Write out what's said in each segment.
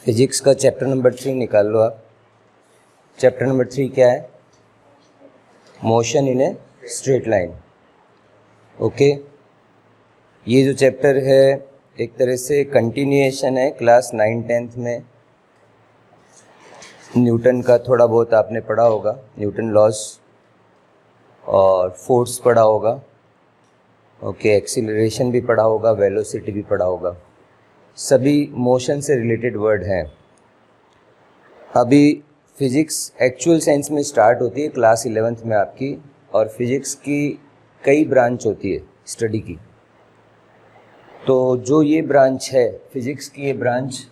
Physics का chapter number 3 निकाल लो आप। चैप्टर नंबर 3 क्या है? Motion in a straight line. Okay, ये जो चैप्टर है एक तरह से कंटिन्यूएशन है क्लास 9-10th में। न्यूटन का थोड़ा बहुत आपने पढ़ा होगा, न्यूटन लॉज और फोर्स पढ़ा होगा। ओके, एक्सीलरेशन भी पढ़ा होगा, वेलोसिटी भी पढ़ा होगा। सभी मोशन से रिलेटेड वर्ड हैं। अभी फिज़िक्स एक्चुअल साइंस में स्टार्ट होती है क्लास 11th में आपकी, और फिज़िक्स की कई ब्रांच होती है स्टडी की। तो जो ये ब्रांच है फिज़िक्स की, ये ब्रांच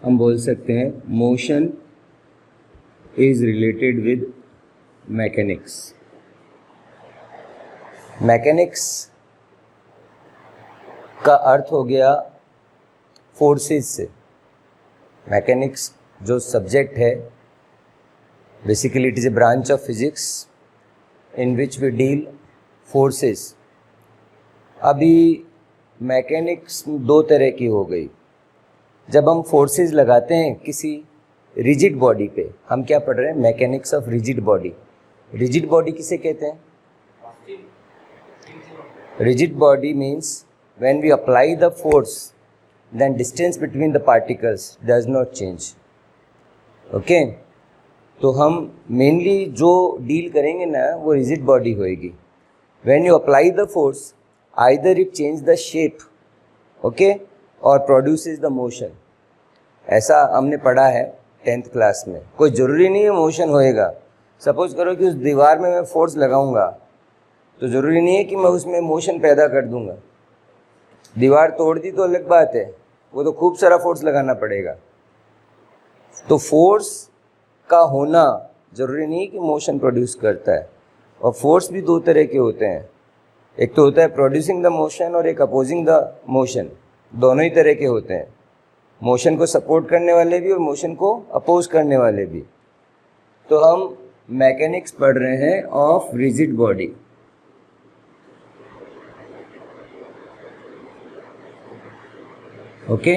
हम बोल सकते हैं motion is related with mechanics. Mechanics का अर्थ हो गया फोर्सेस से। मैकेनिक्स जो सब्जेक्ट है, basically it is a branch of physics in which we deal forces. अभी मैकेनिक्स दो तरह की हो गई। जब हम फोर्सेस लगाते हैं किसी रिजिड बॉडी पे, हम क्या पढ़ रहे हैं? Mechanics of rigid body. Rigid body किसे कहते हैं? Rigid body means when we apply the force, then distance between the particles does not change. Okay? तो हम मेनली जो डील करेंगे ना वो रिजिड बॉडी होएगी। When you apply the force, either it change the shape, okay, or produces the motion. ऐसा हमने पढ़ा है 10th क्लास में। कोई ज़रूरी नहीं है मोशन होएगा। सपोज करो कि उस दीवार में मैं फोर्स लगाऊंगा तो ज़रूरी नहीं है कि मैं उसमें मोशन पैदा कर दूंगा। दीवार तोड़ दी तो अलग बात है, वो तो खूब सारा फोर्स लगाना पड़ेगा। तो फोर्स का होना ज़रूरी नहीं कि मोशन प्रोड्यूस करता है। और फोर्स भी दो तरह के होते हैं, एक तो होता है प्रोड्यूसिंग द मोशन और एक अपोजिंग द मोशन। दोनों ही तरह के होते हैं, मोशन को सपोर्ट करने वाले भी और मोशन को अपोज करने वाले भी। तो हम मैकेनिक्स पढ़ रहे हैं ऑफ रिजिड बॉडी। ओके,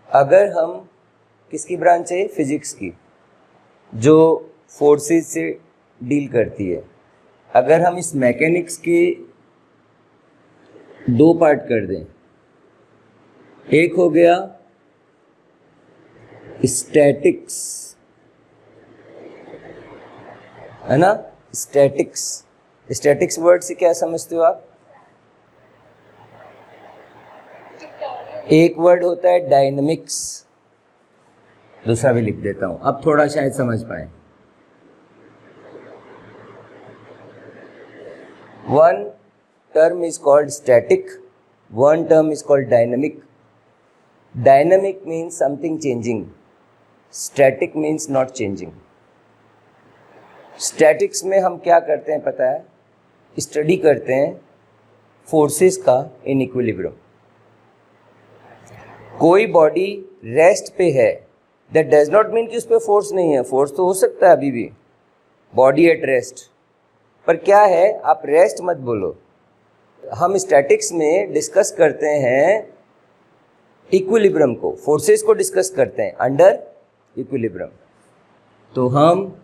अगर हम किसकी ब्रांच है? फिजिक्स की, जो फोर्सेस से डील करती है। अगर हम इस मैकेनिक्स के दो पार्ट कर दें, एक हो गया स्टैटिक्स, है ना? स्टैटिक्स, स्टैटिक्स वर्ड से क्या समझते हो आप? एक वर्ड होता है डायनेमिक्स, दूसरा भी लिख देता हूं, अब थोड़ा शायद समझ पाए। One term is called static, one term is called dynamic. Dynamic means something changing, static means not changing. Statics में हम क्या करते हैं पता है? स्टडी करते हैं फोर्सेस का इन इक्विलिब्रियम। कोई बॉडी रेस्ट पे है, दैट डज नॉट मीन कि उस पर फोर्स नहीं है। फोर्स तो हो सकता है अभी भी, बॉडी एट रेस्ट। पर क्या है, आप रेस्ट मत बोलो। हम स्टैटिक्स में डिस्कस करते हैं इक्विलिब्रियम को, फोर्सेस को डिस्कस करते हैं अंडर इक्विलिब्रियम। तो हम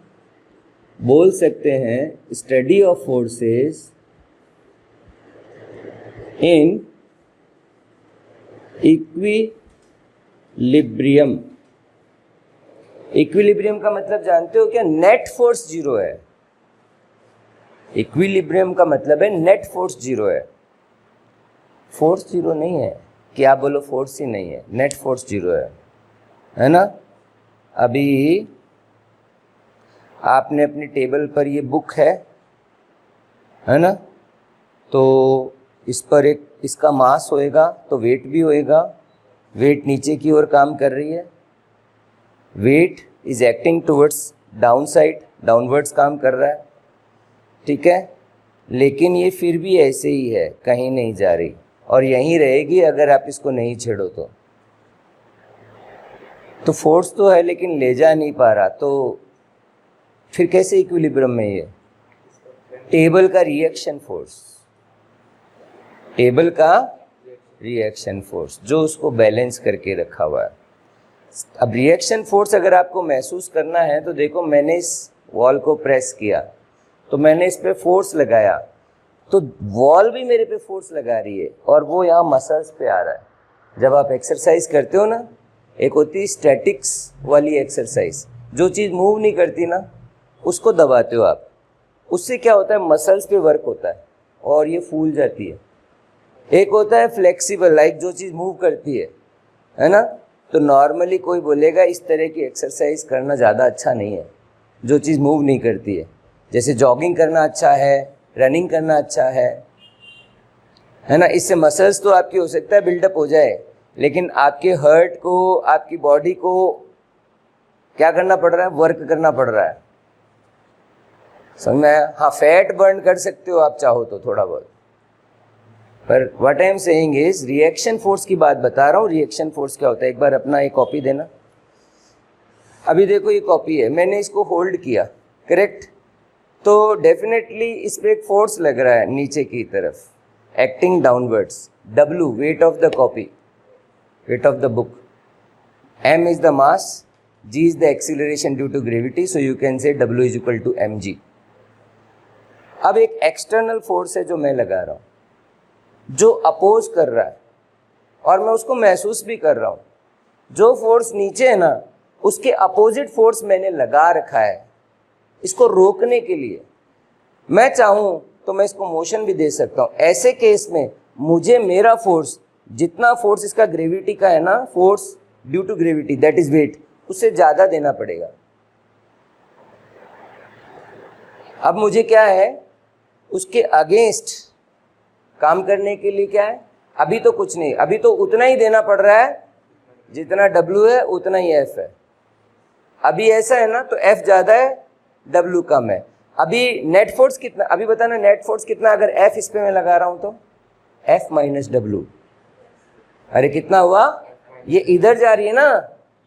बोल सकते हैं study of forces in equilibrium. Equilibrium का मतलब जानते हो क्या? नेट फोर्स जीरो है। इक्विलिब्रियम का मतलब है नेट फोर्स जीरो है। फोर्स जीरो नहीं है कि आप बोलो फोर्स ही नहीं है, नेट फोर्स जीरो है ना? अभी आपने अपनी टेबल पर ये बुक है ना? तो इस पर एक इसका मास होएगा तो वेट भी होएगा। वेट नीचे की ओर काम कर रही है, weight is acting towards down side, downwards काम कर रहा है, ठीक है? लेकिन ये फिर भी ऐसे ही है, कहीं नहीं जा रही और यहीं रहेगी अगर आप इसको नहीं छेड़ो तो। फोर्स तो है लेकिन ले जा नहीं पा रहा, तो फिर कैसे इक्विलिब्रियम में? ये टेबल का रिएक्शन फोर्स, टेबल का रिएक्शन फोर्स जो उसको बैलेंस करके रखा हुआ है। अब रिएक्शन फोर्स अगर आपको महसूस करना है तो देखो, मैंने इस वॉल को प्रेस किया तो मैंने इस पे फोर्स लगाया, तो वॉल भी मेरे पे फोर्स लगा रही है और वो यहाँ मसल्स पे आ रहा है। जब आप एक्सरसाइज करते हो ना, एक होती है स्टैटिक्स वाली एक्सरसाइज, जो चीज़ मूव नहीं करती ना उसको दबाते हो आप, उससे क्या होता है, मसल्स पे वर्क होता है और ये फूल जाती है। एक होता है फ्लेक्सिबल, लाइक जो चीज़ मूव करती है ना, तो नॉर्मली कोई बोलेगा इस तरह की एक्सरसाइज करना ज़्यादा अच्छा नहीं है, जो चीज़ मूव नहीं करती है। जैसे जॉगिंग करना अच्छा है, रनिंग करना अच्छा है ना, इससे मसल्स तो आपकी हो सकता है बिल्डअप हो जाए, लेकिन आपके हर्ट को, आपकी बॉडी को क्या करना पड़ रहा है, वर्क करना पड़ रहा है। समझ में आया? हाँ, फैट बर्न कर सकते हो आप चाहो तो थोड़ा बहुत, पर what I am saying is reaction force की बात बता रहा हूँ। रिएक्शन फोर्स क्या होता है, एक बार अपना एक कॉपी देना। अभी देखो ये कॉपी है, मैंने इसको होल्ड किया, करेक्ट, तो डेफिनेटली इस पर एक फोर्स लग रहा है नीचे की तरफ, acting downwards. W weight of the copy, weight of the book, M is the mass, G is the acceleration due to gravity, so you can say W is equal to mg। अब एक external force है जो मैं लगा रहा हूँ, जो oppose कर रहा है और मैं उसको महसूस भी कर रहा हूँ। जो फोर्स नीचे है ना, उसके अपोजिट फोर्स मैंने लगा रखा है इसको रोकने के लिए। मैं चाहूँ तो मैं इसको मोशन भी दे सकता हूँ। ऐसे केस में मुझे मेरा फोर्स, जितना फोर्स इसका ग्रेविटी का है ना, force due to gravity that is weight, उससे ज़्यादा देना पड़ेगा। अब मुझे क्या है, उसके अगेंस्ट काम करने के लिए क्या है, अभी तो कुछ नहीं, अभी तो उतना ही देना पड़ रहा है जितना W है उतना ही F है। अभी ऐसा है ना, तो F ज़्यादा है, W कम है। अभी नेट फोर्स कितना, अभी बताना नेट फोर्स कितना, अगर F इस पे मैं लगा रहा हूँ तो F माइनस W। अरे कितना हुआ, ये इधर जा रही है ना,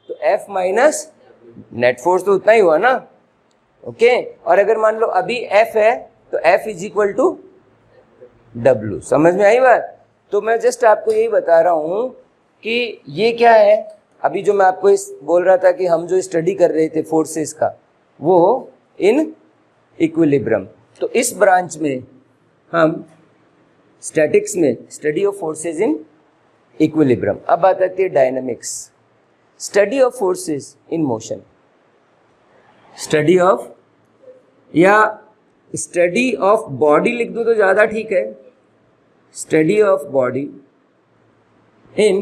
तो F माइनस नेट फोर्स तो उतना ही हुआ ना, ओके। और अगर मान लो अभी F है तो F is equal to W। समझ में आई बात? तो मैं जस्ट आपको यही बता रहा हूँ कि ये क्या है, अभी जो मैं आपको इस बोल रहा था कि हम जो स्टडी कर रहे थे फोर्सेस का, वो इन इक्विलिब्रियम। तो इस ब्रांच में हम स्टैटिक्स में study of forces in equilibrium. अब बात आती है dynamics, study of forces in motion. Study of, या स्टडी ऑफ बॉडी लिख दूं तो ज़्यादा ठीक है, study of body in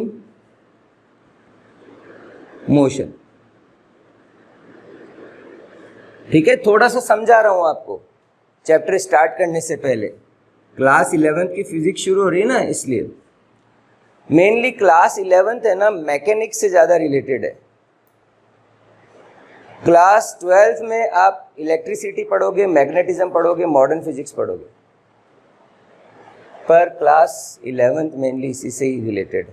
motion. ठीक है, थोड़ा सा समझा रहा हूं आपको चैप्टर स्टार्ट करने से पहले। क्लास 11th की फिजिक्स शुरू हो रही है ना, इसलिए मेनली क्लास 11th है ना, मैकेनिक्स से ज़्यादा रिलेटेड है। क्लास 12th में आप इलेक्ट्रिसिटी पढ़ोगे, मैग्नेटिज्म पढ़ोगे, मॉडर्न फिजिक्स पढ़ोगे, पर क्लास 11th मेनली इसी से ही रिलेटेड।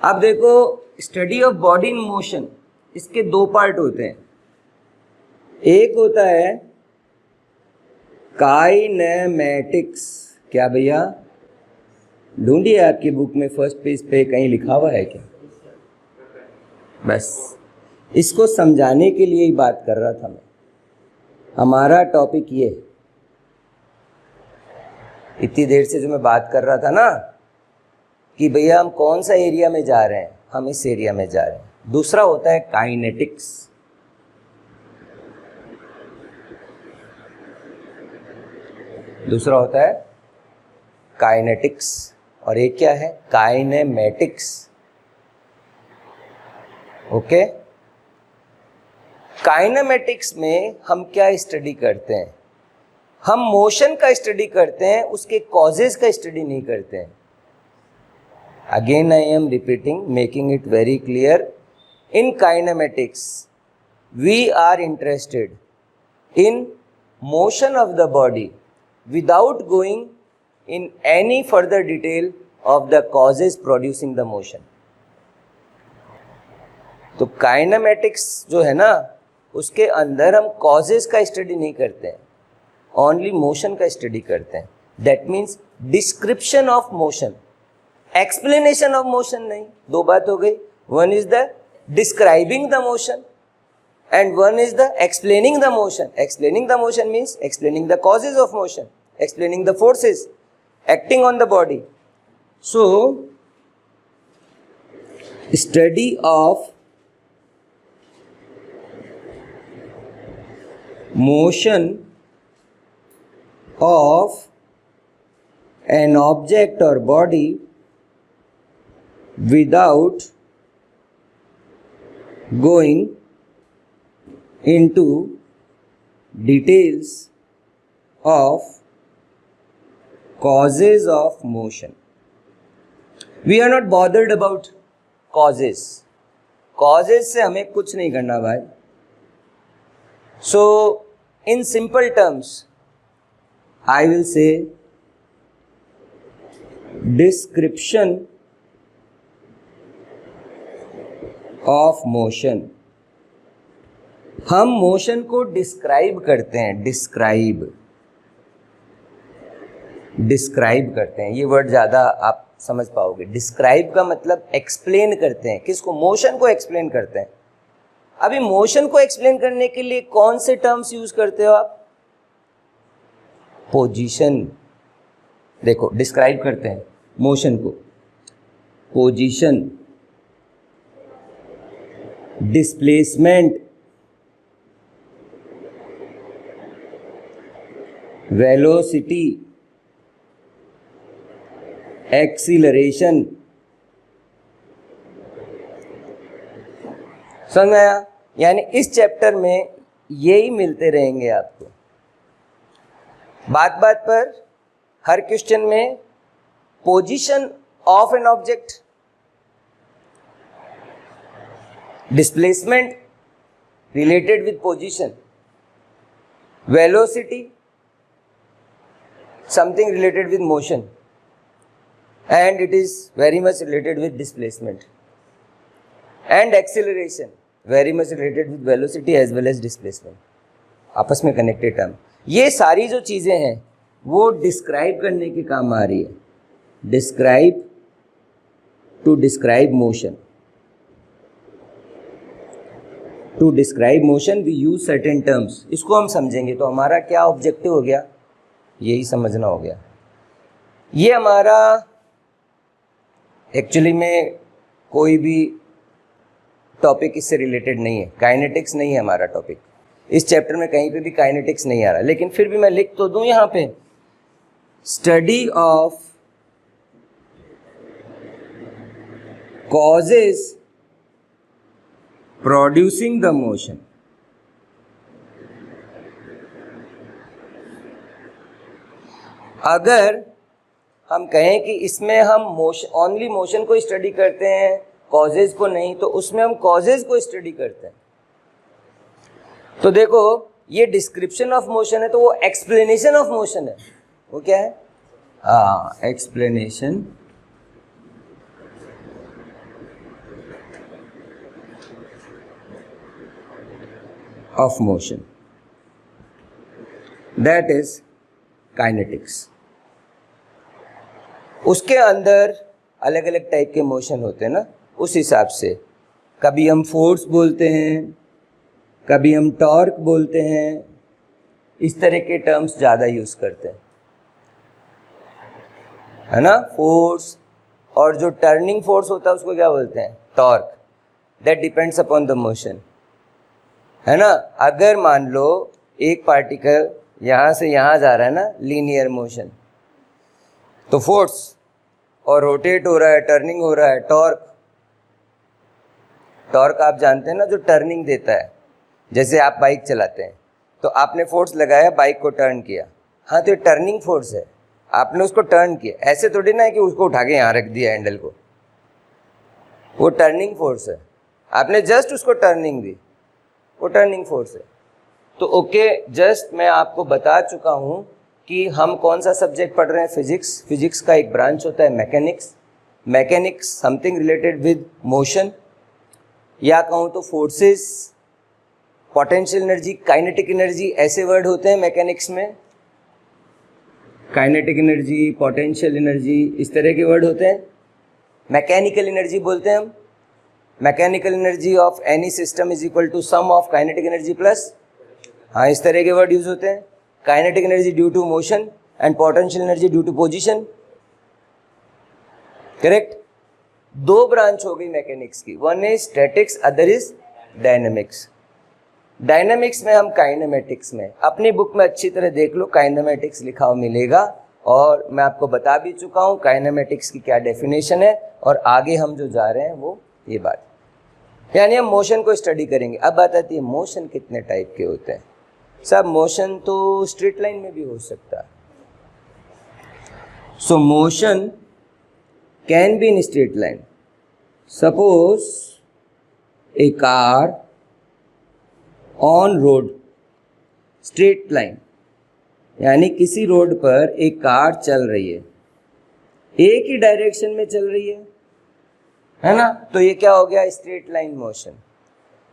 अब देखो, study of body in motion, इसके दो पार्ट होते हैं। एक होता है काइनेमैटिक्स। क्या भैया, ढूंढिए आपकी बुक में फर्स्ट पेज पे कहीं लिखा हुआ है क्या? बस इसको समझाने के लिए ही बात कर रहा था मैं। हमारा टॉपिक ये, इतनी देर से जो मैं बात कर रहा था ना कि भैया हम कौन सा एरिया में जा रहे हैं, हम इस एरिया में जा रहे हैं। दूसरा होता है काइनेटिक्स। दूसरा होता है काइनेटिक्स और एक क्या है, काइनेमैटिक्स। ओके, काइनेमैटिक्स में हम क्या स्टडी करते हैं, हम मोशन का स्टडी करते हैं, उसके कॉजेज का स्टडी नहीं करते हैं। Again I am repeating, making it very clear. In kinematics we are interested in motion of the body without going in any further detail of the causes producing the motion। तो kinematics जो है ना, उसके अंदर हम causes का study नहीं करते हैं, ओनली मोशन का स्टडी करते हैं। That means description of motion, explanation of motion नहीं। दो बात हो गई, one is the describing the motion and one is the explaining the motion. Explaining the motion means explaining the causes of motion, explaining the forces acting on the body. So, study of motion of an object or body without going into details of causes of motion. We are not bothered about causes. Causes से हमें कुछ नहीं करना भाई. So, in simple terms, I will say description of motion. हम motion को describe करते हैं. डिस्क्राइब करते हैं, ये वर्ड ज़्यादा आप समझ पाओगे. डिस्क्राइब का मतलब एक्सप्लेन करते हैं. किसको? मोशन को एक्सप्लेन करते हैं. अभी मोशन को एक्सप्लेन करने के लिए कौन से टर्म्स यूज करते हो आप? पोजीशन. देखो, डिस्क्राइब करते हैं मोशन को. Position, displacement, velocity, acceleration. समझ में आया? यानी इस चैप्टर में यही मिलते रहेंगे आपको. बात बात पर हर क्वेश्चन में position of an object, displacement related with position, velocity something related with motion, and it is very much related with displacement, and acceleration very much related with velocity as well as displacement. आपस में connected term. ये सारी जो चीज़ें हैं वो describe करने के काम आ रही है. Describe, to describe motion. To describe motion we use certain terms. इसको हम समझेंगे तो हमारा क्या ऑब्जेक्टिव हो गया, यही समझना हो गया. ये हमारा एक्चुअली में कोई भी टॉपिक इससे रिलेटेड नहीं है. काइनेटिक्स नहीं है हमारा टॉपिक. इस चैप्टर में कहीं पे भी काइनेटिक्स नहीं आ रहा, लेकिन फिर भी मैं लिख तो दूं यहाँ पे. Study of causes producing the motion. अगर हम कहें कि इसमें हम ओनली मोशन को स्टडी करते हैं, कॉजेज को नहीं, तो उसमें हम कॉजेज को स्टडी करते हैं. तो देखो, ये डिस्क्रिप्शन ऑफ मोशन है तो वो एक्सप्लेनेशन ऑफ मोशन है. वो क्या है? Explanation of motion, that is kinetics. उसके अंदर अलग अलग टाइप के मोशन होते हैं ना, उस हिसाब से कभी हम फोर्स बोलते हैं, कभी हम टॉर्क बोलते हैं. इस तरह के टर्म्स ज़्यादा यूज़ करते हैं, है ना. फोर्स और जो टर्निंग फोर्स होता है उसको क्या बोलते हैं? Torque. That depends upon the motion, है ना. अगर मान लो एक पार्टिकल यहाँ से यहाँ जा रहा है ना, लीनियर मोशन, तो फोर्स, और रोटेट हो रहा है, टर्निंग हो रहा है, टॉर्क. टॉर्क आप जानते हैं ना, जो टर्निंग देता है. जैसे आप बाइक चलाते हैं तो आपने फोर्स लगाया, बाइक को टर्न किया. हाँ, तो ये टर्निंग फोर्स है. आपने उसको टर्न किया, ऐसे थोड़ी ना है कि उसको उठा के यहाँ रख दिया हैंडल को. वो टर्निंग फोर्स है. आपने जस्ट उसको टर्निंग दी, वो टर्निंग फोर्स है. तो ओके, जस्ट मैं आपको बता चुका हूँ कि हम कौन सा सब्जेक्ट पढ़ रहे हैं. फिजिक्स. फिजिक्स का एक ब्रांच होता है mechanics. Mechanics something related with motion, या कहूँ तो forces, potential energy, kinetic energy, ऐसे वर्ड होते हैं मैकेनिक्स में. काइनेटिक एनर्जी, पोटेंशियल एनर्जी, इस तरह के वर्ड होते हैं. मैकेनिकल एनर्जी बोलते हैं हम. Mechanical energy of any system is equal to sum of kinetic energy plus, हाँ इस तरह के वर्ड यूज होते हैं, kinetic energy due to motion and potential energy due to position, correct. दो ब्रांच हो गई मैकेनिक्स की, one is statics, other is dynamics. Dynamics में हम काइनेमेटिक्स में, अपनी बुक में अच्छी तरह देख लो, काइनेमेटिक्स लिखा हुआ मिलेगा, और मैं आपको बता भी चुका हूँ काइनेमेटिक्स की क्या डेफिनेशन है, और आगे हम जो जा रहे हैं वो ये बात, यानी हम मोशन को स्टडी करेंगे। अब बात आती है मोशन कितने टाइप के होते हैं। सब मोशन तो स्ट्रेट लाइन में भी हो सकता है। सो motion can be in straight line. Suppose A car on road, straight line, यानी किसी रोड पर एक कार चल रही है, एक ही डायरेक्शन में चल रही है ना, तो ये क्या हो गया, स्ट्रेट लाइन मोशन।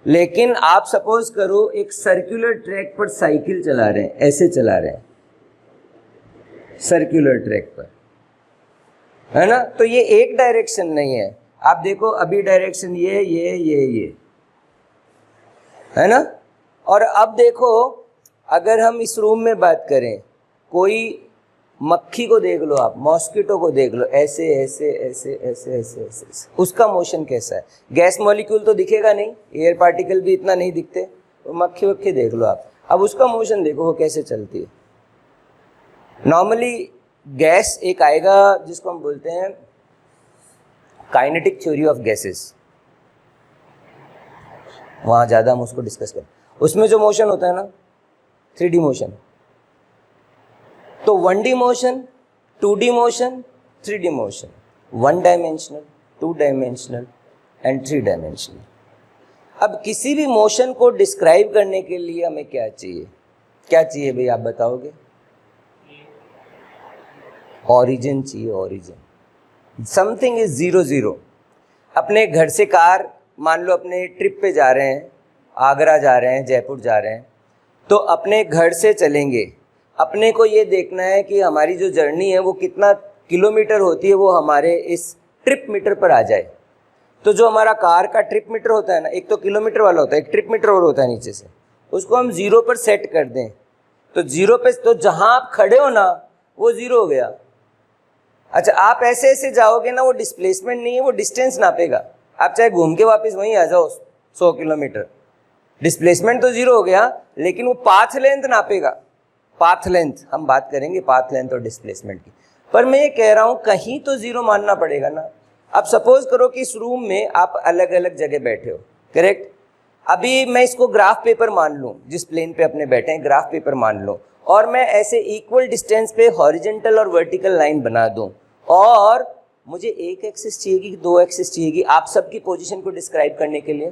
लेकिन आप सपोज करो एक सर्कुलर ट्रैक पर साइकिल चला रहे हैं, ऐसे चला रहे हैं सर्कुलर ट्रैक पर, है ना, तो ये एक डायरेक्शन नहीं है। आप देखो अभी डायरेक्शन ये है ना, और अब देखो अगर हम इस रूम में बात करें, कोई मक्खी को देख लो, आप मॉस्किटो को देख लो, ऐसे ऐसे ऐसे ऐसे ऐसे ऐसे, उसका मोशन कैसा है। गैस मॉलिक्यूल तो दिखेगा नहीं, एयर पार्टिकल भी इतना नहीं दिखते, तो मक्खी वक्खी देख लो आप, अब उसका मोशन देखो वो कैसे चलती है। नॉर्मली गैस एक आएगा जिसको हम बोलते हैं काइनेटिक थ्योरी ऑफ गैसेस, वहाँ ज़्यादा हम उसको डिस्कस करें। उसमें जो मोशन होता है ना 3D मोशन, तो 1D motion, 2D motion, 3D motion, 1 dimensional, 2 dimensional and 3 dimensional. अब किसी भी मोशन को डिस्क्राइब करने के लिए हमें क्या चाहिए, क्या चाहिए भाई आप बताओगे? ऑरिजिन चाहिए, ऑरिजिन। Something is 0 0। अपने घर से कार, मान लो अपने ट्रिप पे जा रहे हैं, आगरा जा रहे हैं, जयपुर जा रहे हैं, तो अपने घर से चलेंगे, अपने को ये देखना है कि हमारी जो जर्नी है वो कितना किलोमीटर होती है, वो हमारे इस ट्रिप मीटर पर आ जाए। तो जो हमारा कार का ट्रिप मीटर होता है ना, एक तो किलोमीटर वाला होता है, एक ट्रिप मीटर और होता है नीचे से, उसको हम 0 पर सेट कर दें, तो 0 पे, तो जहाँ आप खड़े हो ना वो 0 हो गया। अच्छा, आप ऐसे ऐसे जाओगे ना, वो डिस्प्लेसमेंट नहीं है, वो डिस्टेंस नापेगा। आप चाहे घूम के वापस वहीं आ जाओ 100 किलोमीटर, डिस्प्लेसमेंट तो 0 हो गया, लेकिन वो पाथ लेंथ नापेगा। पाथ लेंथ हम बात करेंगे, पाथ लेंथ और डिस्प्लेसमेंट की। पर मैं ये कह रहा हूँ कहीं तो 0 मानना पड़ेगा ना। अब सपोज करो कि इस रूम में आप अलग अलग जगह बैठे हो, करेक्ट। अभी मैं इसको ग्राफ पेपर मान लूँ, जिस प्लेन पे अपने बैठे हैं ग्राफ पेपर मान लो, और मैं ऐसे इक्वल डिस्टेंस पे हॉरिजेंटल और वर्टिकल लाइन बना दूँ, और मुझे एक एक्सिस चाहिए कि 2 एक्सिस चाहिए? आप सबकी पोजीशन को डिस्क्राइब करने के लिए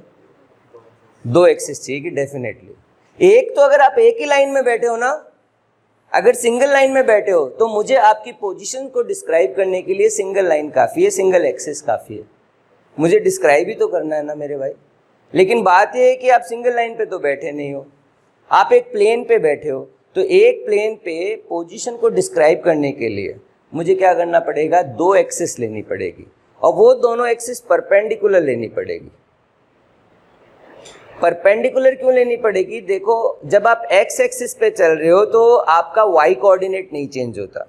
2 एक्सिस चाहिए डेफिनेटली। एक तो अगर आप एक ही लाइन में बैठे हो ना, अगर सिंगल लाइन में बैठे हो, तो मुझे आपकी पोजीशन को डिस्क्राइब करने के लिए सिंगल लाइन काफ़ी है, सिंगल एक्सिस काफ़ी है। मुझे डिस्क्राइब ही तो करना है ना मेरे भाई। लेकिन बात यह है कि आप सिंगल लाइन पे तो बैठे नहीं हो, आप एक प्लेन पे बैठे हो, तो एक प्लेन पे पोजीशन को डिस्क्राइब करने के लिए मुझे क्या करना पड़ेगा? 2 एक्सिस लेनी पड़ेगी, और वो दोनों एक्सिस परपेंडिकुलर लेनी पड़ेगी। परपेंडिकुलर क्यों लेनी पड़ेगी? देखो, जब आप एक्स एक्सिस पे चल रहे हो तो आपका वाई कोऑर्डिनेट नहीं चेंज होता,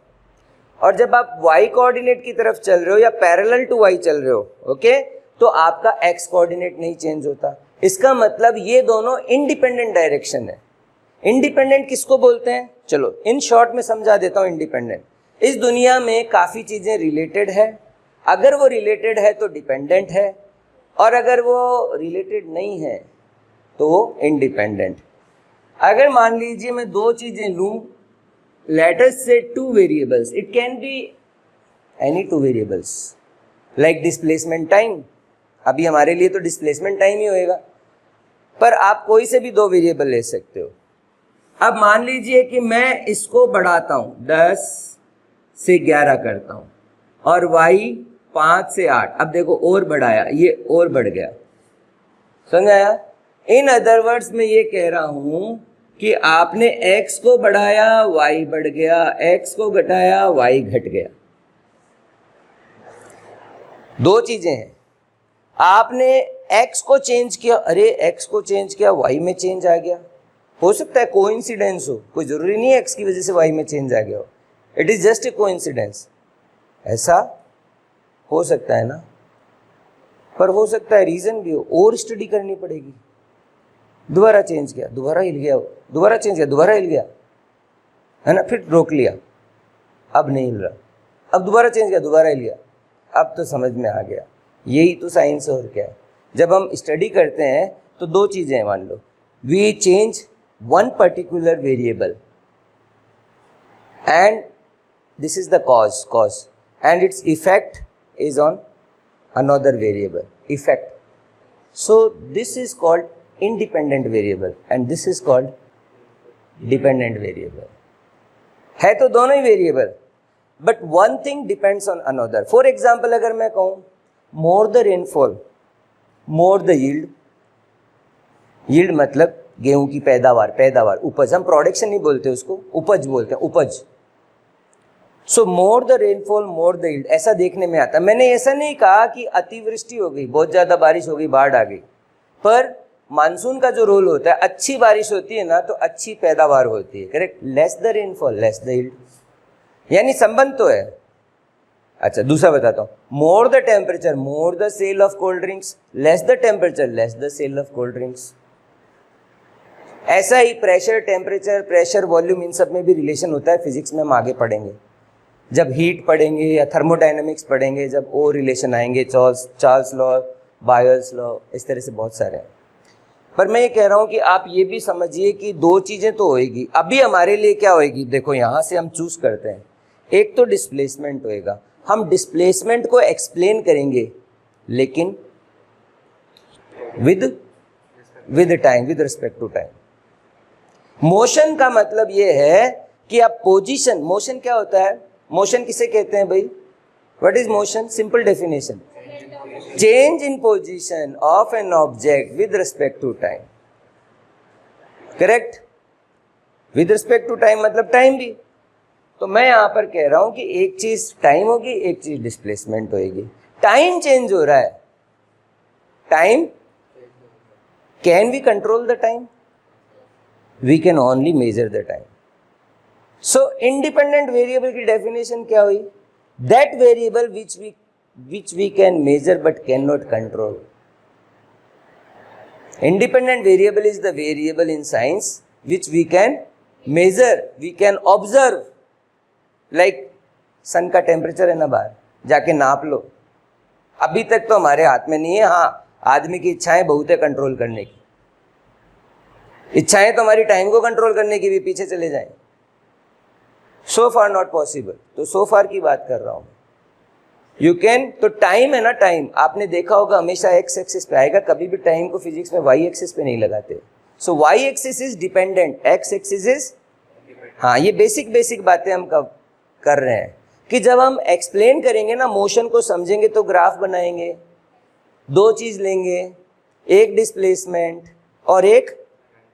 और जब आप वाई कोऑर्डिनेट की तरफ चल रहे हो या पैरेलल टू वाई चल रहे हो, ओके, तो आपका एक्स कोऑर्डिनेट नहीं चेंज होता। इसका मतलब ये दोनों इंडिपेंडेंट डायरेक्शन है। इंडिपेंडेंट किसको बोलते हैं? चलो इन शॉर्ट में समझा देता हूँ। इंडिपेंडेंट, इस दुनिया में काफ़ी चीज़ें रिलेटेड है, अगर वो रिलेटेड है तो डिपेंडेंट है, और अगर वो रिलेटेड नहीं है तो इंडिपेंडेंट। अगर मान लीजिए मैं 2 चीज़ें लूँ, लेट अस से 2 variables, it can be any 2 variables, like displacement time. अभी हमारे लिए तो डिस्प्लेसमेंट टाइम ही होएगा, पर आप कोई से भी 2 वेरिएबल ले सकते हो। अब मान लीजिए कि मैं इसको बढ़ाता हूँ, 10 से 11 करता हूँ, और y 5 से 8। अब देखो और बढ़ाया, ये और बढ़ गया, समझ आया? इन अदर वर्ड्स में ये कह रहा हूं कि आपने x को बढ़ाया y बढ़ गया, x को घटाया y घट गया। 2 चीजें हैं, आपने x को चेंज किया, अरे x को चेंज किया, y में चेंज आ गया। हो सकता है कोइंसिडेंस हो, कोई जरूरी नहीं है x की वजह से y में चेंज आ गया हो, it is just a coincidence. ऐसा हो सकता है ना, पर हो सकता है रीजन भी हो, और स्टडी करनी पड़ेगी। दोबारा चेंज किया, दोबारा हिल गया, दोबारा चेंज किया, दोबारा हिल गया, है ना, फिर रोक लिया, अब नहीं हिल रहा, अब दोबारा चेंज किया, दोबारा हिल गया, अब तो समझ में आ गया। यही तो साइंस और क्या है। जब हम स्टडी करते हैं तो दो चीज़ें हैं, मान लो we change one particular variable and this is the cause and its effect is on another variable effect. So this is called independent variable and this is called dependent variable. है तो दोनों ही variable, but one thing depends on another. For example अगर मैं कहूँ more the rainfall more the yield, yield मतलब गेहूं की पैदावार, उपज, हम प्रोडक्शन नहीं बोलते उसको, उपज बोलते हैं, उपज। So more the rainfall more the yield, ऐसा देखने में आता है। मैंने ऐसा नहीं कहा कि अतिवृष्टि हो गई, बहुत ज़्यादा बारिश हो गई, बाढ़ आ गई, पर मानसून का जो रोल होता है, अच्छी बारिश होती है ना तो अच्छी पैदावार होती है, correct. Less the rainfall less the yield, यानी संबंध तो है। अच्छा दूसरा बताता हूँ, more the temperature more the sale of cold drinks, less the temperature less the sale of cold drinks. ऐसा ही प्रेशर, टेम्परेचर, प्रेशर, वॉल्यूम, इन सब में भी रिलेशन होता है, फिजिक्स में हम आगे पढ़ेंगे जब हीट पढ़ेंगे या थर्मोडायनेमिक्स पढ़ेंगे, जब वो रिलेशन आएंगे, चार्ल्स लॉ, बायर्स लॉ, इस तरह से बहुत सारे हैं। पर मैं ये कह रहा हूँ कि आप ये भी समझिए कि दो चीज़ें तो होएगी। अभी हमारे लिए क्या होएगी, देखो यहाँ से हम चूज करते हैं, एक तो डिस्प्लेसमेंट होएगा, हम डिस्प्लेसमेंट को एक्सप्लेन करेंगे लेकिन with time, with respect to time. Motion का मतलब ये है कि आप पोजीशन, मोशन क्या होता है, मोशन किसे कहते हैं भाई, what is motion, simple definition, change in position of an object with respect to time, correct. With respect to time मतलब टाइम भी। तो मैं यहां पर कह रहा हूं कि एक चीज टाइम होगी, एक चीज डिस्प्लेसमेंट होगी। टाइम चेंज हो रहा है, time, can we control the time, we can only measure the time. So independent variable की डेफिनेशन क्या हुई, that variable which we can measure but cannot control. Independent variable is the variable in science which we can measure, we can observe. Like सन का temperature है ना, बाहर जाके नाप लो, अभी तक तो हमारे हाथ में नहीं है। हाँ, आदमी की इच्छाएं बहुत है कंट्रोल करने की, इच्छाएं तो हमारी टाइम को कंट्रोल करने की भी पीछे चले जाएं, सो फार नॉट पॉसिबल। तो सो फार की बात कर रहा हूं। यू कैन, तो टाइम है ना, टाइम आपने देखा होगा हमेशा एक्स एक्सिस पे आएगा, कभी भी टाइम को फिजिक्स में वाई एक्सिस पे नहीं लगाते। So Y axis is dependent, X axis is, हाँ ये बेसिक बातें हम कर रहे हैं कि जब हम एक्सप्लेन करेंगे ना, मोशन को समझेंगे तो ग्राफ बनाएंगे, दो चीज लेंगे, एक डिस्प्लेसमेंट और एक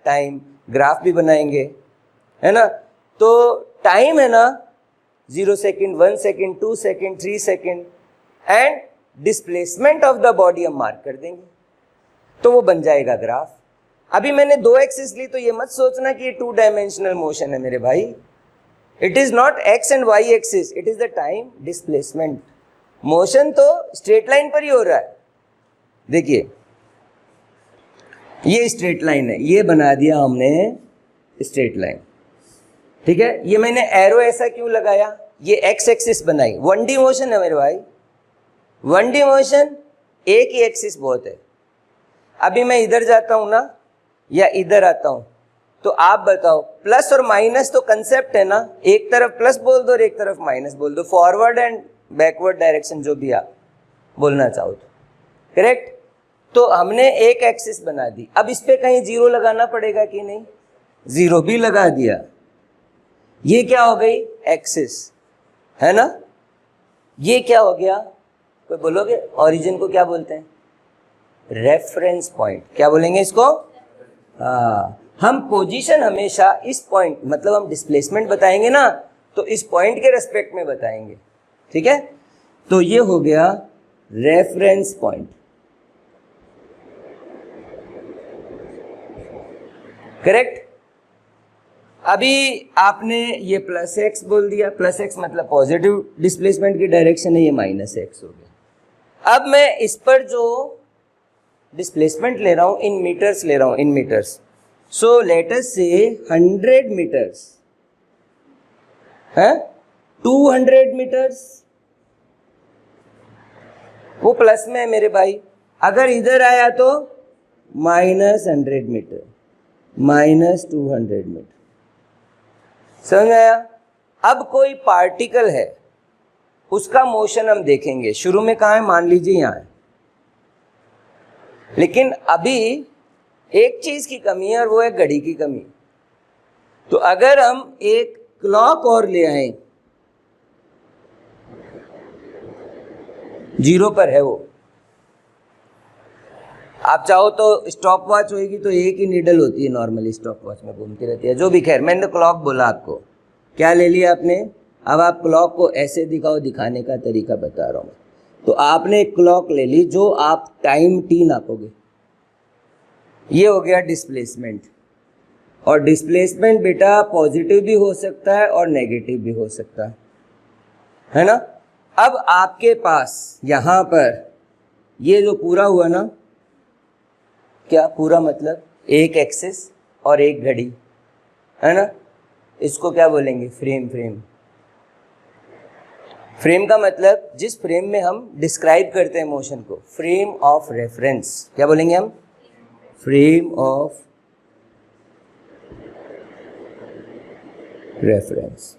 टाइम, ग्राफ भी बनाएंगे, है ना। तो टाइम है ना 0 second, 1 second, 2 second, 3 second, and displacement of the body हम मार्क कर देंगे तो वो बन जाएगा ग्राफ। अभी मैंने दो एक्सिस ली तो ये मत सोचना कि ये 2 डायमेंशनल मोशन है मेरे भाई, it is not x and y axis, it is the time displacement. Motion तो स्ट्रेट लाइन पर ही हो रहा है। देखिए ये स्ट्रेट लाइन है, ये बना दिया हमने स्ट्रेट लाइन, ठीक है। ये मैंने एरो ऐसा क्यों लगाया, ये एक्स एक्सिस बनाई, 1D मोशन है मेरे भाई, 1D मोशन, एक ही एक्सिस बहुत है। अभी मैं इधर जाता हूं ना या इधर आता हूं, तो आप बताओ, प्लस और माइनस तो कंसेप्ट है ना, एक तरफ प्लस बोल दो और एक तरफ माइनस बोल दो, फॉरवर्ड एंड बैकवर्ड डायरेक्शन जो भी आप बोलना चाहो तो, करेक्ट। तो हमने एक एक्सिस बना दी, अब इस पे कहीं जीरो लगाना पड़ेगा कि नहीं, जीरो भी लगा दिया, ये क्या हो गई एक्सिस, है ना। ये क्या हो गया, कोई बोलोगे ओरिजिन को क्या बोलते हैं, रेफरेंस पॉइंट, क्या बोलेंगे इसको, हम पोजीशन हमेशा इस पॉइंट, मतलब हम डिस्प्लेसमेंट बताएंगे ना तो इस पॉइंट के रेस्पेक्ट में बताएंगे, ठीक है। तो ये हो गया रेफरेंस पॉइंट, करेक्ट। अभी आपने ये प्लस एक्स बोल दिया, प्लस एक्स मतलब पॉजिटिव डिस्प्लेसमेंट की डायरेक्शन है, ये माइनस एक्स हो गया। अब मैं इस पर जो डिस्प्लेसमेंट ले रहा हूं इन मीटर्स ले रहा हूं, इन मीटर्स। सो लेट अस से 100 मीटर्स है, 200 मीटर्स, वो प्लस में है मेरे भाई। अगर इधर आया तो -100 मीटर, -200 मीटर, समझ आया। अब कोई पार्टिकल है, उसका मोशन हम देखेंगे। शुरू में कहाँ है, मान लीजिए यहाँ है, लेकिन अभी एक चीज की कमी है और वो है घड़ी की कमी। तो अगर हम एक क्लॉक और ले आए, 0 पर है वो, आप चाहो तो स्टॉप वॉच होगी तो एक ही नीडल होती है नॉर्मली, स्टॉप वॉच में घूमती रहती है, जो भी। खैर मैंने क्लॉक बोला आपको, क्या ले लिया आपने। अब आप क्लॉक को ऐसे दिखाओ, दिखाने का तरीका बता रहा हूँ। तो आपने एक क्लॉक ले ली जो आप टाइम t नापोगे, ये हो गया डिस्प्लेसमेंट। और डिस्प्लेसमेंट बेटा पॉजिटिव भी हो सकता है और नेगेटिव भी हो सकता है ना। अब आपके पास यहाँ पर ये जो पूरा हुआ ना, क्या पूरा मतलब एक एक्सिस और एक घड़ी, है ना। इसको क्या बोलेंगे, फ्रेम। फ्रेम का मतलब जिस फ्रेम में हम डिस्क्राइब करते हैं मोशन को, फ्रेम ऑफ रेफरेंस। क्या बोलेंगे हम, फ्रेम ऑफ रेफरेंस,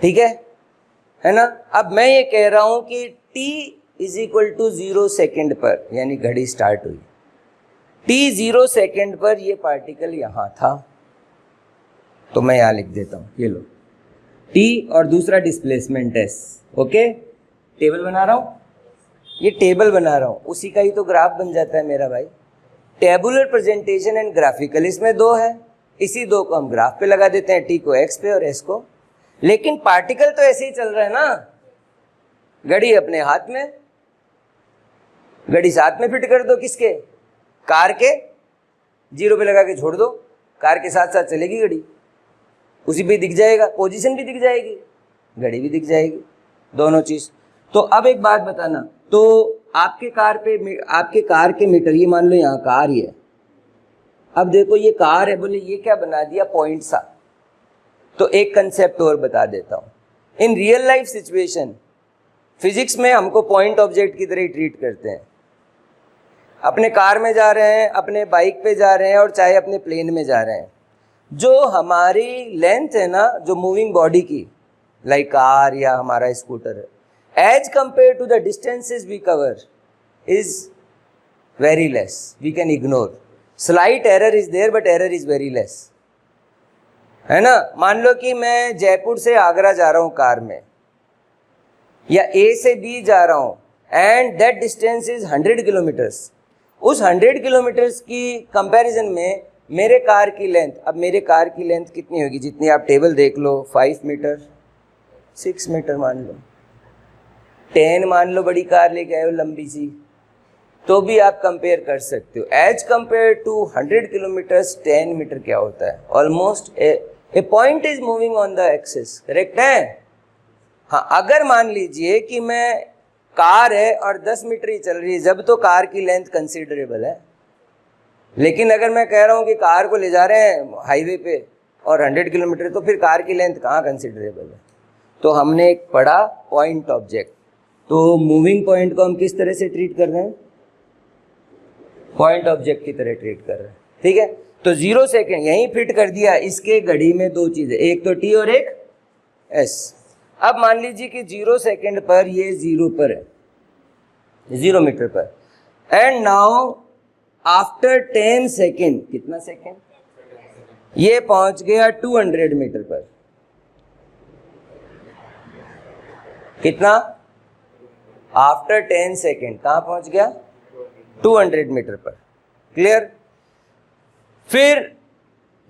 ठीक है ना। अब मैं ये कह रहा हूं कि t = 0 सेकेंड पर, यानी घड़ी स्टार्ट हुई, t 0 सेकेंड पर ये पार्टिकल यहां था, तो मैं यहां लिख देता हूं, ये लो t और दूसरा डिस्प्लेसमेंट s। ओके, टेबल बना रहा हूं, ये टेबल बना रहा हूं, उसी का ही तो ग्राफ बन जाता है मेरा भाई। टेबुलर प्रेजेंटेशन एंड ग्राफिकल, इसमें 2 है, इसी 2 को हम ग्राफ पे लगा देते हैं, t को x पे और s को। लेकिन पार्टिकल तो ऐसे ही चल रहा है ना, घड़ी अपने हाथ में, घड़ी साथ में फिट कर दो, किसके, कार के। 0 पे लगा के छोड़ दो, कार के साथ साथ चलेगी घड़ी, उसी पे दिख जाएगा, पोजीशन भी दिख जाएगी, घड़ी भी दिख जाएगी, दोनों चीज। तो अब एक बात बताना, तो आपके कार के मीटर, ये मान लो यहाँ कार ही है। अब देखो ये कार है, बोले ये क्या बना दिया, पॉइंट सा। तो एक कंसेप्ट और बता देता हूँ। In real life situation, physics में हमको पॉइंट ऑब्जेक्ट की तरह ही ट्रीट करते हैं। अपने कार में जा रहे हैं, अपने बाइक पे जा रहे हैं, और चाहे अपने प्लेन में जा रहे हैं, जो हमारी लेंथ है ना, जो मूविंग बॉडी की, लाइक कार या हमारा स्कूटर है, as compare to the distances we cover is very less, we can ignore. Slight error is there but error is very less, है ना। मान लो कि मैं जयपुर से आगरा जा रहा हूँ कार में, या A से B जा रहा हूँ, and that distance is 100 kilometres. उस 100 किलोमीटर्स की कंपैरिजन में मेरे कार की लेंथ, अब मेरे कार की लेंथ कितनी होगी, जितनी आप टेबल देख लो, 5 मीटर, 6 मीटर मान लो, 10 मान लो, बड़ी कार लेके आए हो लंबी सी, तो भी आप कंपेयर कर सकते हो। As compare to 100 kilometres 10 metre क्या होता है, almost a point is moving on the axis, correct है। हाँ, अगर मान लीजिए कि मैं कार है और 10 मीटर ही चल रही है, जब तो कार की लेंथ कंसिडरेबल है। लेकिन अगर मैं कह रहा हूँ कि कार को ले जा रहे हैं हाईवे पे और 100 किलोमीटर, तो फिर कार की लेंथ कहाँ कंसिडरेबल है। तो हमने एक पढ़ा पॉइंट ऑब्जेक्ट, तो मूविंग पॉइंट को हम किस तरह से ट्रीट कर रहे हैं, पॉइंट ऑब्जेक्ट की तरह ट्रीट कर रहे हैं, ठीक है। तो 0 सेकेंड यहीं फिट कर दिया। इसके घड़ी में 2 चीजें, एक तो t और एक s। अब मान लीजिए कि 0 सेकेंड पर ये 0 पर है, 0 मीटर पर, एंड नाउ आफ्टर 10 सेकेंड, कितना सेकेंड, ये पहुंच गया 200 मीटर पर। कितना, आफ्टर 10 सेकेंड कहां पहुंच गया, 200 मीटर पर। क्लियर। फिर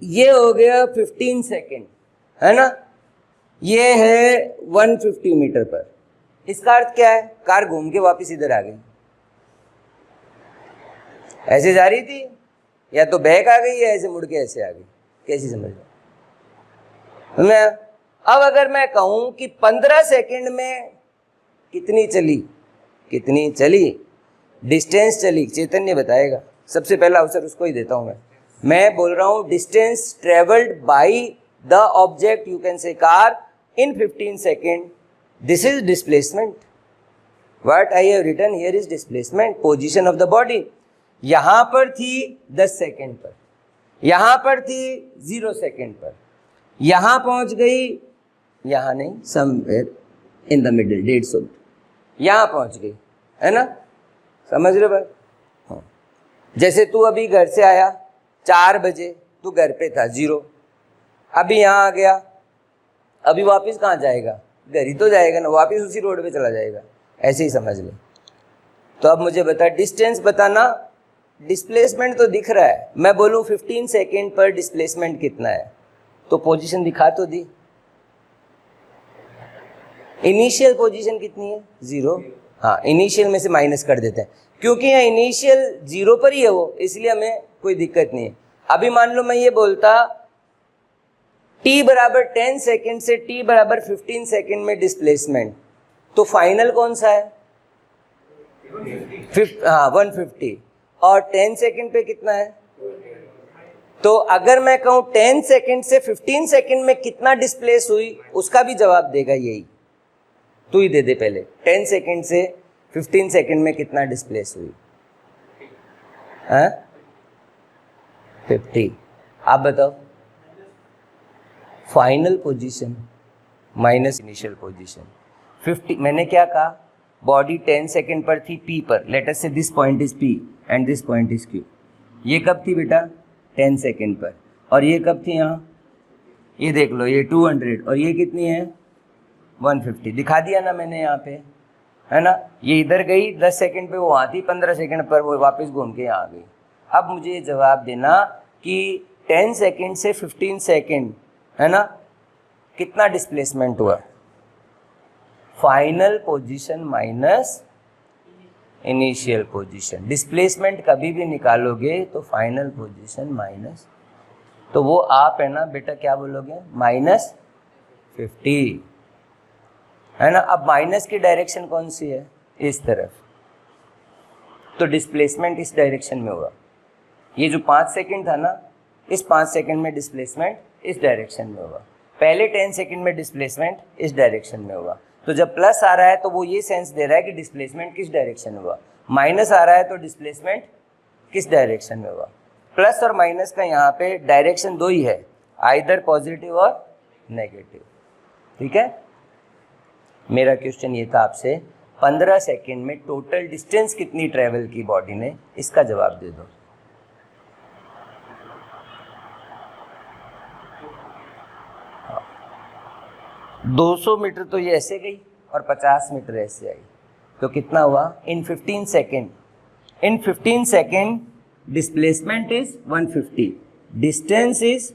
ये हो गया 15 सेकेंड, है ना, ये है 150 मीटर पर। इसका अर्थ क्या है, कार घूम के वापस इधर आ गई, ऐसे जा रही थी, या तो बैक आ गई या ऐसे मुड़ के ऐसे आ गई, कैसी समझ लो। मैं अब अगर मैं कहूं कि 15 सेकंड में कितनी चली डिस्टेंस चली, चैतन्य बताएगा, सबसे पहला अवसर उसको ही देता हूं मैं बोल रहा हूं distance travelled by the object, you can say car, in 15 second, this is displacement. What I have written here is displacement, position of the body. यहां पर थी 10 सेकेंड पर, यहां पर थी 0 सेकेंड पर, यहां पहुंच गई, यहां नहीं, समवेयर इन द मिडिल, 150, यहां पहुंच गई, है ना, समझ रहे भाई। हाँ। जैसे तू अभी घर से आया 4 बजे, तू घर पे था 0, अभी यहाँ आ गया, अभी वापस कहाँ जाएगा, घर ही तो जाएगा ना, वापस उसी रोड पे चला जाएगा, ऐसे ही समझ ले। तो अब मुझे बता, डिस्टेंस बताना, डिस्प्लेसमेंट तो दिख रहा है, मैं बोलूँ 15 सेकेंड पर डिस्प्लेसमेंट कितना है, तो पोजीशन दिखा तो दी। इनिशियल पोजीशन कितनी है, 0। हाँ, इनिशियल में से माइनस कर देते हैं, क्योंकि यहाँ इनिशियल 0 पर ही है वो, इसलिए हमें कोई दिक्कत नहीं है। अभी मान लो मैं ये बोलता t बराबर 10 सेकेंड से t बराबर 15 सेकेंड में डिस्प्लेसमेंट, तो फाइनल कौन सा है, 150, और 10 सेकेंड पे कितना है। तो अगर मैं कहूँ 10 सेकेंड से 15 सेकेंड में कितना डिस्प्लेस हुई, उसका भी जवाब देगा यही, तू ही दे दे पहले, 10 सेकेंड से 15 सेकेंड में कितना डिस्प्लेस हुई, 50। आप बताओ, final position minus initial position 50। मैंने क्या कहा, बॉडी 10 सेकेंड पर थी P पर, लेट अस से this point is P and this point is Q। ये कब थी बेटा, 10 सेकेंड पर, और ये कब थी यहाँ, ये देख लो, ये 200, और ये कितनी है, 150। दिखा दिया ना मैंने यहाँ पे, है ना, ये इधर गई 10 सेकेंड पे, वो वहाँ थी 15 सेकेंड पर, वो वापस घूम के यहाँ आ गई। अब मुझे ये जवाब देना कि 10 सेकेंड से 15 सेकेंड, है ना, कितना डिस्प्लेसमेंट हुआ, final position minus initial position. Displacement कभी भी निकालोगे तो फाइनल पोजीशन माइनस, तो वो आप है ना बेटा क्या बोलोगे, -50, है ना। अब माइनस की डायरेक्शन कौन सी है, इस तरफ, तो डिस्प्लेसमेंट इस डायरेक्शन में होगा। ये जो 5 सेकेंड था ना, इस 5 सेकेंड में डिस्प्लेसमेंट इस डायरेक्शन में होगा, पहले 10 सेकेंड में डिस्प्लेसमेंट इस डायरेक्शन में होगा। तो जब प्लस आ रहा है तो वो ये सेंस दे रहा है कि डिस्प्लेसमेंट किस डायरेक्शन में हुआ, माइनस आ रहा है तो डिस्प्लेसमेंट किस डायरेक्शन में हुआ। प्लस और माइनस का यहाँ पे डायरेक्शन 2 ही है, आइदर पॉजिटिव और नेगेटिव, ठीक है। मेरा क्वेश्चन ये था आपसे, 15 सेकेंड में टोटल डिस्टेंस कितनी ट्रेवल की बॉडी ने, इसका जवाब दे दो। हाँ। 200 मीटर तो ये ऐसे गई और 50 मीटर ऐसे आई, तो कितना हुआ, इन 15 second, in 15 second displacement is 150, distance is,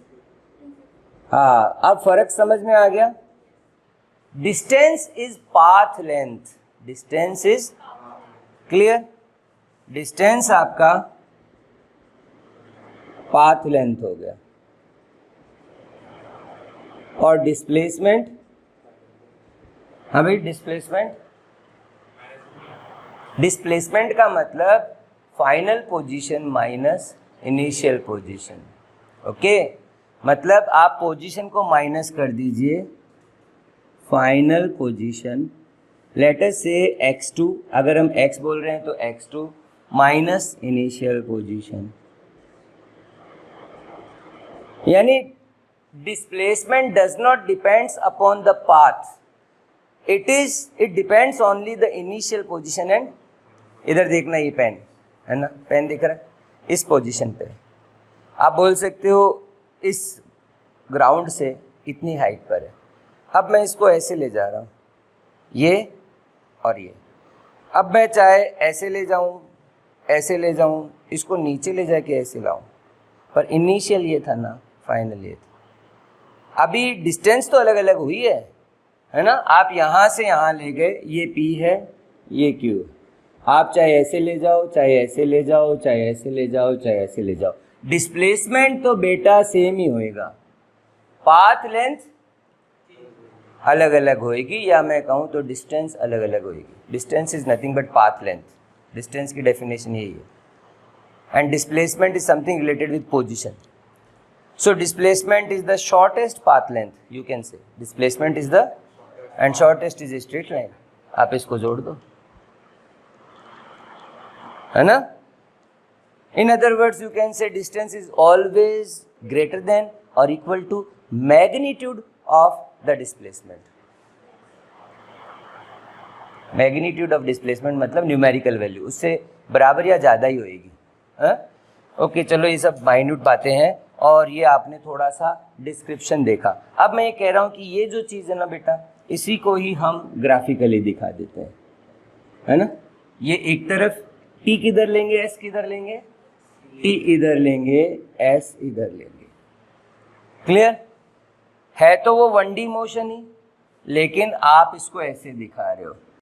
हाँ अब फर्क समझ में आ गया। Distance is path length, distance is clear, distance आपका पाथ लेंथ हो गया, और डिस्प्लेसमेंट, हाँ भाई डिस्प्लेसमेंट का मतलब final position minus initial position, okay. मतलब आप पोजीशन को माइनस कर दीजिए, फाइनल पोजीशन, लेट अस से x2, अगर हम x बोल रहे हैं तो x2 माइनस इनिशियल पोजीशन, यानी displacement does not depends upon the path, it depends only the initial position and, इधर देखना ये पेन है ना, पेन दिख रहा है, इस पोजीशन पे आप बोल सकते हो इस ग्राउंड से इतनी हाइट पर है। अब मैं इसको ऐसे ले जा रहा हूँ, ये और ये, अब मैं चाहे ऐसे ले जाऊँ, ऐसे ले जाऊँ, इसको नीचे ले जाके ऐसे लाऊँ, पर इनिशियल ये था ना, फाइनल ये था। अभी डिस्टेंस तो अलग अलग हुई है ना, आप यहाँ से यहाँ ले गए, ये P है, ये Q है, आप चाहे ऐसे ले जाओ, चाहे ऐसे ले जाओ, चाहे ऐसे ले जाओ, चाहे ऐसे ले जाओ, डिस्प्लेसमेंट तो बेटा सेम ही होएगा, पाथ लेंथ अलग अलग होएगी, या मैं कहूँ तो डिस्टेंस अलग अलग होएगी. Distance is nothing but path length. Distance की डेफिनेशन यही है. And displacement is something related with position. So displacement is the shortest path length, you can से. Displacement is the end shortest is a straight line. आप इसको जोड़ दो, है ना. In other words, you can say distance is always greater than or equal to magnitude of the displacement. Magnitude of displacement मतलब numerical value, उससे बराबर या ज़्यादा ही होएगी. ओके, चलो ये सब माइन्यूट बातें हैं और ये आपने थोड़ा सा डिस्क्रिप्शन देखा. अब मैं ये कह रहा हूँ कि ये जो चीज़ है ना बेटा, इसी को ही हम ग्राफिकली दिखा देते हैं, है ना. ये एक तरफ t किधर लेंगे, s किधर लेंगे, t इधर लेंगे, s इधर लेंगे. क्लियर है. तो वो 1D मोशन ही, लेकिन आप इसको ऐसे दिखा रहे हो.